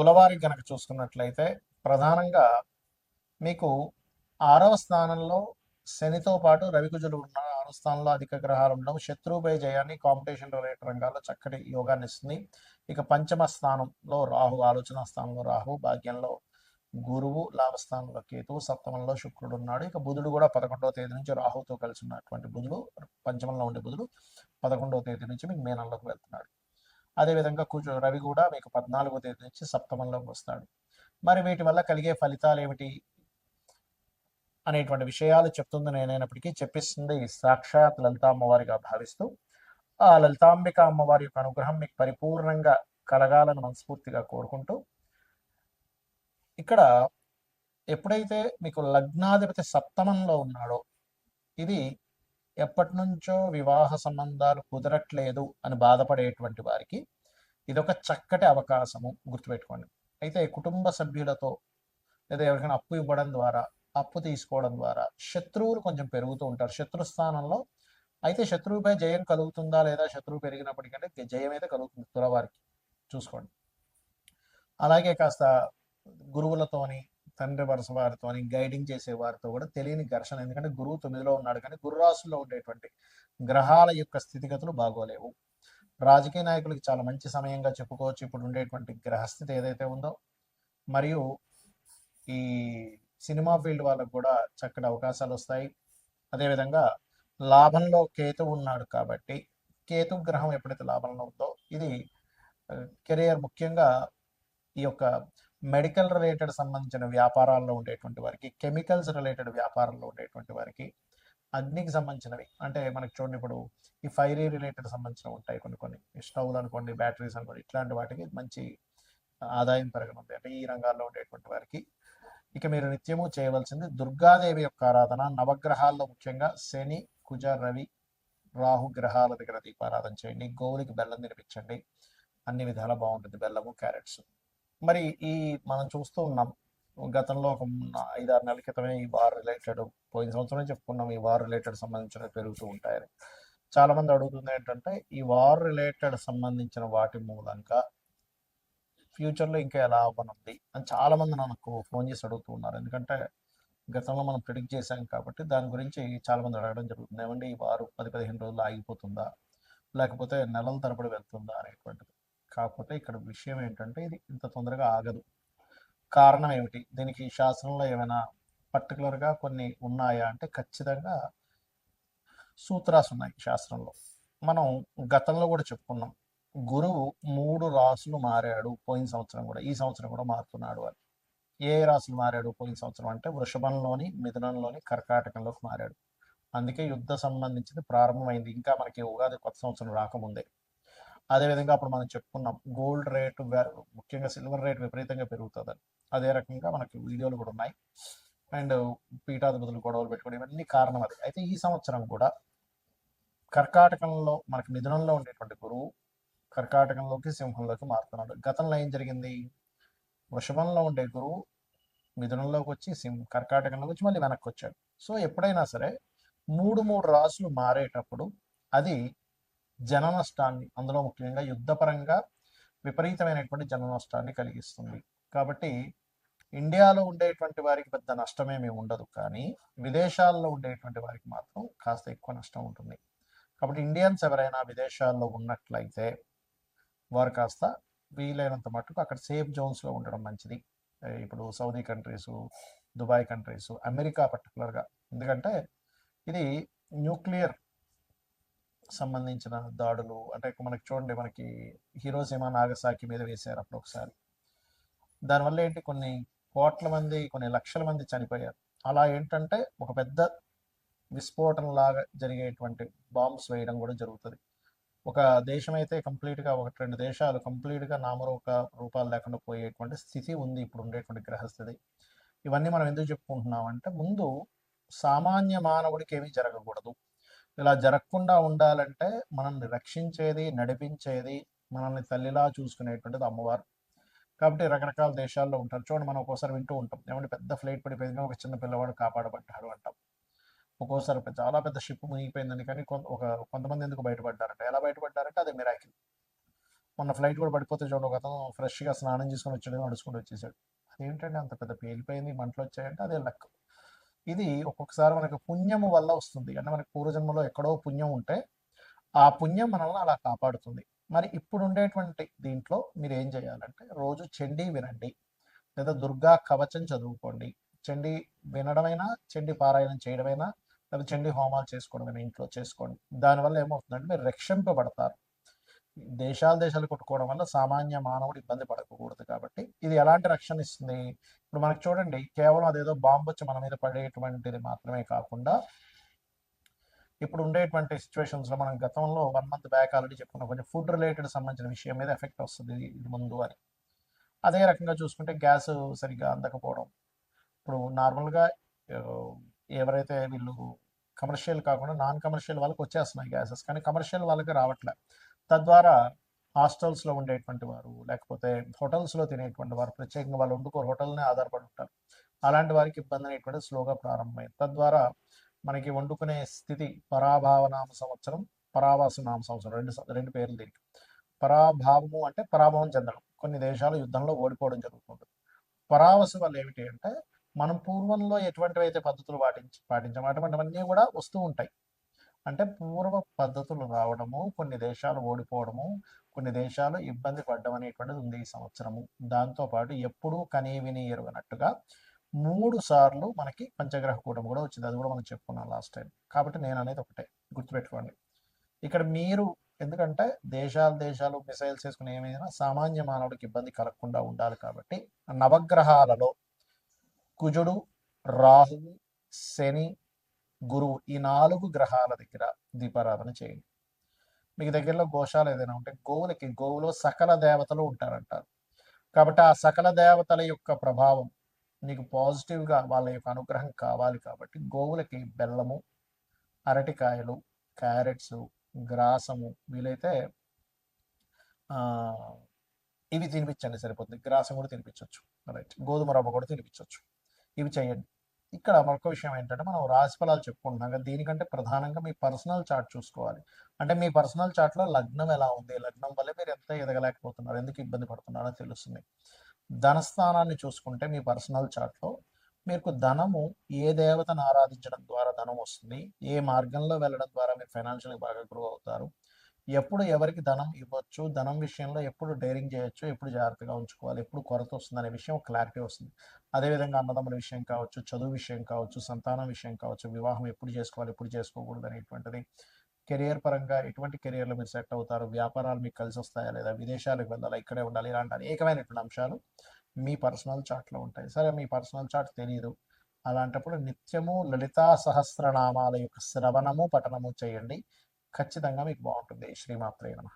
తులవారి గనక చూసుకున్నట్లయితే ప్రధానంగా మీకు 6వ స్థానంలో శనితో పాటు రవికుజులు ఉన్న 6వ స్థానంలో అధిక గ్రహాలు ఉండడం శత్రువుపై జయాన్ని కాంపిటీషన్ రిలేటెడ్ రంగాల్లో చక్కటి యోగాన్ని ఇస్తుంది. ఇక పంచమ స్థానంలో రాహు, ఆలోచన స్థానంలో రాహు, భాగ్యంలో గురువు, లాభస్థానంలో కేతువు, సప్తమంలో శుక్రుడు ఉన్నాడు. ఇక బుధుడు కూడా 11వ తేదీ నుంచి రాహుతో కలిసి ఉన్నటువంటి బుధుడు, పంచమంలో ఉండే బుధుడు 11వ తేదీ నుంచి మీకు మేనంలోకి వెళ్తున్నాడు. అదేవిధంగా రవి కూడా మీకు 14వ తేదీ నుంచి సప్తమంలోకి వస్తాడు. మరి వీటి వల్ల కలిగే ఫలితాలు ఏమిటి అనేటువంటి విషయాలు చెప్తుంది నేనైనప్పటికీ చెప్పిస్తుంది సాక్షాత్ లలితా అమ్మవారిగా భావిస్తూ ఆ లలితాంబిక అమ్మవారి యొక్క అనుగ్రహం మీకు పరిపూర్ణంగా కలగాలని మనస్ఫూర్తిగా కోరుకుంటూ, ఇక్కడ ఎప్పుడైతే మీకు లగ్నాధిపతి సప్తమంలో ఉన్నాడో, ఇది ఎప్పటి నుంచో వివాహ సంబంధాలు కుదరట్లేదు అని బాధపడేటువంటి వారికి ఇదొక చక్కటి అవకాశము, గుర్తుపెట్టుకోండి. అయితే కుటుంబ సభ్యులతో లేదా ఎవరికైనా అప్పు ఇవ్వడం ద్వారా, అప్పు తీసుకోవడం ద్వారా శత్రువులు కొంచెం పెరుగుతూ ఉంటారు శత్రుస్థానంలో. అయితే శత్రువుపై జయం కలుగుతుందా లేదా, శత్రువు పెరిగినప్పటికంటే జయం అయితే కలుగుతుంది తులవారికి, చూసుకోండి. అలాగే కాస్త గురువులతోని, తండ్రి వరుస వారితోని, గైడింగ్ చేసే వారితో కూడా తెలియని ఘర్షణ. ఎందుకంటే గురువు 9లో ఉన్నాడు, కానీ గురు రాశుల్లో ఉండేటువంటి గ్రహాల యొక్క స్థితిగతులు బాగోలేవు. రాజకీయ నాయకులకి చాలా మంచి సమయంగా చెప్పుకోవచ్చు ఇప్పుడు ఉండేటువంటి గ్రహస్థితి ఏదైతే ఉందో. మరియు ఈ సినిమా ఫీల్డ్ వాళ్ళకు కూడా చక్కటి అవకాశాలు వస్తాయి. అదేవిధంగా లాభంలో కేతు ఉన్నాడు కాబట్టి, కేతు గ్రహం ఎప్పుడైతే లాభంలో ఉందో ఇది కెరియర్, ముఖ్యంగా ఈ యొక్క మెడికల్ రిలేటెడ్ సంబంధించిన వ్యాపారాల్లో ఉండేటువంటి వారికి, కెమికల్స్ రిలేటెడ్ వ్యాపారంలో ఉండేటువంటి వారికి, అగ్నికి సంబంధించినవి అంటే మనకి చూడండి, ఇప్పుడు ఈ ఫైరీ రిలేటెడ్ సంబంధించినవి ఉంటాయి కొన్ని స్టవ్లు అనుకోండి, బ్యాటరీస్ అనుకోండి, ఇట్లాంటి వాటికి మంచి ఆదాయం పెరగనుంది అంటే ఈ రంగాల్లో ఉండేటువంటి వారికి. ఇక మీరు నిత్యము చేయవలసింది దుర్గాదేవి యొక్క ఆరాధన. నవగ్రహాల్లో ముఖ్యంగా శని, కుజ, రవి, రాహు గ్రహాల దగ్గర దీపారాధన చేయండి. గోవులకి బెల్లం తినిపించండి. అన్ని విధాలా బాగుంటుంది బెల్లము, క్యారెట్స్. మరి ఈ మనం చూస్తూ ఉన్నాం గతంలో ఒక 5-6 నెలల క్రితమే ఈ వార్ రిలేటెడ్, పోయిన సంవత్సరం చెప్పుకున్నాం ఈ వార్ రిలేటెడ్ సంబంధించిన పెరుగుతూ ఉంటాయని. చాలా మంది అడుగుతుంది ఏంటంటే ఈ వార్ రిలేటెడ్ సంబంధించిన వాటి మూలంగా ఫ్యూచర్లో ఇంకా ఎలా అవ్వనుంది అని చాలా మంది నాకు ఫోన్ చేసి అడుగుతూ ఉన్నారు. ఎందుకంటే గతంలో మనం ప్రిడిక్ట్ చేశాం కాబట్టి దాని గురించి చాలా మంది అడగడం జరుగుతుంది. ఏమంటే ఈ వారు 10-15 రోజులు ఆగిపోతుందా, లేకపోతే నెలల తరబడి వెళ్తుందా అనేటువంటిది. కాకపోతే ఇక్కడ విషయం ఏంటంటే ఇది ఇంత తొందరగా ఆగదు. కారణం ఏమిటి, దీనికి శాస్త్రంలో ఏమైనా పర్టికులర్గా కొన్ని ఉన్నాయా అంటే ఖచ్చితంగా సూత్రాలు ఉన్నాయి శాస్త్రంలో. మనం గతంలో కూడా చెప్పుకున్నాం, గురువు 3 రాసులు మారాడు పోయిన సంవత్సరం కూడా, ఈ సంవత్సరం కూడా మారుతున్నాడు అని. ఏ రాసులు మారాడు పోయిన సంవత్సరం అంటే వృషభంలోని, మిథునంలోని, కర్కాటకంలోకి మారాడు. అందుకే యుద్ధ సంబంధించింది ప్రారంభమైంది, ఇంకా మనకి ఉగాది కొత్త సంవత్సరం రాకముందే. అదేవిధంగా అప్పుడు మనం చెప్పుకున్నాం గోల్డ్ రేటు, ముఖ్యంగా సిల్వర్ రేట్ విపరీతంగా పెరుగుతుందని. అదే రకంగా మనకి వీడియోలు కూడా ఉన్నాయి. అండ్ పీఠాధిపతులు గొడవలు పెట్టుకోవడం ఇవన్నీ కారణం అది. అయితే ఈ సంవత్సరం కూడా కర్కాటకంలో మనకి మిథునంలో ఉండేటువంటి గురువు కర్కాటకంలోకి, సింహంలోకి మారుతున్నాడు. గతంలో ఏం జరిగింది, వృషభంలో ఉండే గురువు మిథునంలోకి వచ్చి కర్కాటకంలోకి వచ్చి మళ్ళీ వెనక్కి వచ్చాడు. సో ఎప్పుడైనా సరే 3 రాసులు మారేటప్పుడు అది జన నష్టాన్ని, అందులో ముఖ్యంగా యుద్ధపరంగా విపరీతమైనటువంటి జన నష్టాన్ని కలిగిస్తుంది. కాబట్టి ఇండియాలో ఉండేటువంటి వారికి పెద్ద నష్టమేమీ ఉండదు, కానీ విదేశాల్లో ఉండేటువంటి వారికి మాత్రం కాస్త ఎక్కువ నష్టం ఉంటుంది. కాబట్టి ఇండియన్స్ ఎవరైనా విదేశాల్లో ఉన్నట్లయితే వారు కాస్త వీలైనంత మట్టుకు అక్కడ సేఫ్ జోన్స్లో ఉండడం మంచిది. ఇప్పుడు Saudi countries, Dubai countries, America పర్టికులర్గా, ఎందుకంటే ఇది న్యూక్లియర్ సంబంధించిన దాడులు. అంటే మనకి చూడండి, మనకి హిరోషిమా, నాగసాకి మీద వేశారు అప్పుడు ఒకసారి. దానివల్ల ఏంటి, కొన్ని కోట్ల మంది, కొన్ని లక్షల మంది చనిపోయారు. అలా ఏంటంటే ఒక పెద్ద విస్ఫోటనలాగా జరిగేటువంటి బాంబ్స్ వేయడం కూడా జరుగుతుంది. ఒక దేశం అయితే కంప్లీట్గా, 1-2 దేశాలు కంప్లీట్గా రూపాలు లేకుండా పోయేటువంటి స్థితి ఉంది ఇప్పుడు ఉండేటువంటి గ్రహస్థితి. ఇవన్నీ మనం ఎందుకు చెప్పుకుంటున్నాం అంటే, ముందు సామాన్య మానవుడికి ఏమీ జరగకూడదు. ఇలా జరగకుండా ఉండాలంటే మనల్ని రక్షించేది, నడిపించేది, మనల్ని తల్లిలా చూసుకునేటువంటిది అమ్మవారు. కాబట్టి రకరకాల దేశాల్లో ఉంటారు. చూడండి, మనం ఒక్కోసారి వింటూ ఉంటాం, ఏమంటే పెద్ద ఫ్లైట్ పడిపోయింది, ఒక చిన్న పిల్లవాడు కాపాడబడ్డాడు అంటాం. ఒక్కోసారి చాలా పెద్ద షిప్ మునిగిపోయిందని, కానీ కొంతమంది ఎందుకు బయటపడ్డారంటే, ఎలా బయటపడ్డారంటే అది మిరాకిల్. మొన్న ఫ్లైట్ కూడా పడిపోతే చూడండి, ఒక అతను ఫ్రెష్గా స్నానం చేసుకొని వచ్చాడు, నడుచుకుంటూ వచ్చేసాడు. అదేంటంటే అంత పెద్ద పేలిపోయింది, మంటలు వచ్చాయంటే అదే లక్. ఇది ఒక్కొక్కసారి మనకు పుణ్యము వల్ల వస్తుంది. అంటే మనకి పూర్వజన్మలో ఎక్కడో పుణ్యం ఉంటే ఆ పుణ్యం మనల్ని అలా కాపాడుతుంది. మరి ఇప్పుడు ఉండేటువంటి దీంట్లో మీరు ఏం చేయాలంటే రోజు చండీ వినండి, లేదా దుర్గా కవచం చదువుకోండి. చండీ వినడమైనా, చండీ పారాయణం చేయడమైనా, లేదా చండీ హోమాలు చేసుకోవడమైనా ఇంట్లో చేసుకోండి. దానివల్ల ఏమవుతుందంటే మీరు రక్షింపబడతారు. దేశాలు కొట్టుకోవడం వల్ల సామాన్య మానవుడు ఇబ్బంది పడకూడదు. కాబట్టి ఇది ఎలాంటి రక్షణ ఇస్తుంది? ఇప్పుడు మనకు చూడండి, కేవలం అదేదో బాంబు వచ్చి మన మీద పడేటువంటిది మాత్రమే కాకుండా, ఇప్పుడు ఉండేటువంటి సిచ్యువేషన్స్లో మనం గతంలో 1 month బ్యాక్ ఆల్రెడీ చెప్పుకున్నాం, కొంచెం ఫుడ్ రిలేటెడ్ సంబంధించిన విషయం మీద ఎఫెక్ట్ వస్తుంది ఇది ముందు అని. అదే రకంగా చూసుకుంటే గ్యాస్ సరిగ్గా అందకపోవడం. ఇప్పుడు నార్మల్గా ఎవరైతే వీళ్ళు కమర్షియల్ కాకుండా నాన్ కమర్షియల్ వాళ్ళకి వచ్చేస్తున్నాయి గ్యాసెస్, కానీ కమర్షియల్ వాళ్ళకి రావట్లే. తద్వారా హాస్టల్స్లో ఉండేటువంటి వారు, లేకపోతే హోటల్స్లో తినేటువంటి వారు, ప్రత్యేకంగా వాళ్ళు వండుకోరు, హోటల్నే ఆధారపడి ఉంటారు. అలాంటి వారికి ఇబ్బంది అనేటువంటిది స్లోగా ప్రారంభమైంది. తద్వారా మనకి వండుకునే స్థితి పరాభావనామ సంవత్సరం, పరావాసనామ సంవత్సరం, రెండు పేర్లు దీనికి. పరాభావము అంటే పరాభవం చెందడం, కొన్ని దేశాలు యుద్ధంలో ఓడిపోవడం జరుగుతుంది. పరావసు వల్ల ఏమిటి అంటే మనం పూర్వంలో ఎటువంటివైతే పద్ధతులు పాటించాము అటువంటివన్నీ కూడా వస్తూ ఉంటాయి. అంటే పూర్వ పద్ధతులు రావడము, కొన్ని దేశాలు ఓడిపోవడము, కొన్ని దేశాలు ఇబ్బంది పడడం అనేటువంటిది ఉంది ఈ సంవత్సరము. దాంతోపాటు ఎప్పుడూ కనీ విని ఎరుగనట్టుగా 3 సార్లు మనకి పంచగ్రహ కూటమి కూడా వచ్చింది. అది కూడా మనం చెప్పుకున్నాం లాస్ట్ టైం. కాబట్టి నేను అనేది ఒకటే గుర్తుపెట్టుకోండి. ఇక్కడ మీరు ఎందుకంటే దేశాలు మిసైల్స్ వేసుకుని ఏమైనా సామాన్య మానవుడికి ఇబ్బంది కలగకుండా ఉండాలి. కాబట్టి నవగ్రహాలలో కుజుడు, రాహువు, శని, గురువు, ఈ 4 గ్రహాల దగ్గర దీపారాధన చేయండి. మీకు దగ్గరలో గోశాల ఏదైనా ఉంటే గోవులో సకల దేవతలు ఉంటారంటారు. కాబట్టి ఆ సకల దేవతల యొక్క ప్రభావం నీకు పాజిటివ్గా, వాళ్ళ యొక్క అనుగ్రహం కావాలి. కాబట్టి గోవులకి బెల్లము, అరటికాయలు, క్యారెట్స్, గ్రాసము, వీలైతే ఇవి తినిపించండి సరిపోతుంది. గ్రాసం కూడా తినిపించవచ్చు, రైట్, గోధుమ రవ్వ కూడా తినిపించవచ్చు. ఇవి చేయండి. ఇక్కడ మరొక విషయం ఏంటంటే మనం రాశి ఫలాలు చెప్పుకుంటున్నాం కదా, దీనికంటే ప్రధానంగా మీ పర్సనల్ చార్ట్ చూసుకోవాలి. అంటే మీ పర్సనల్ చార్ట్లో లగ్నం ఎలా ఉంది, లగ్నం వల్ల మీరు ఎంత ఎదగలేకపోతున్నారు, ఎందుకు ఇబ్బంది పడుతున్నారో తెలుస్తుంది. ధనస్థానాన్ని చూసుకుంటే మీ పర్సనల్ చార్ట్లో మీకు ధనము ఏ దేవతను ఆరాధించడం ద్వారా ధనం వస్తుంది, ఏ మార్గంలో వెళ్ళడం ద్వారా మీరు ఫైనాన్షియల్గా బాగా గ్రో అవుతారు, ఎప్పుడు ఎవరికి ధనం ఇవ్వచ్చు, ధనం విషయంలో ఎప్పుడు డేరింగ్ చేయొచ్చు, ఎప్పుడు జాగ్రత్తగా ఉంచుకోవాలి, ఎప్పుడు కొరత వస్తుంది అనే విషయం క్లారిటీ వస్తుంది. అదేవిధంగా అన్నదమ్ముల విషయం కావచ్చు, చదువు విషయం కావచ్చు, సంతానం విషయం కావచ్చు, వివాహం ఎప్పుడు చేసుకోవాలి, ఎప్పుడు చేసుకోకూడదు అనేటువంటిది, కెరియర్ పరంగా ఎటువంటి కెరియర్లో మీరు సెట్ అవుతారు, వ్యాపారాలు మీకు కలిసి వస్తాయా లేదా, విదేశాలకు వెళ్ళాలా, ఇక్కడే ఉండాలి, ఇలాంటి అనేకమైనటువంటి అంశాలు మీ పర్సనల్ చార్ట్లో ఉంటాయి. సరే, మీ పర్సనల్ చార్ట్ తెలియదు, అలాంటప్పుడు నిత్యము లలితా సహస్రనామాల యొక్క శ్రవణము పఠనము చేయండి. ఖచ్చితంగా మీకు బాగుంటుంది. శ్రీమాత్రే నమః.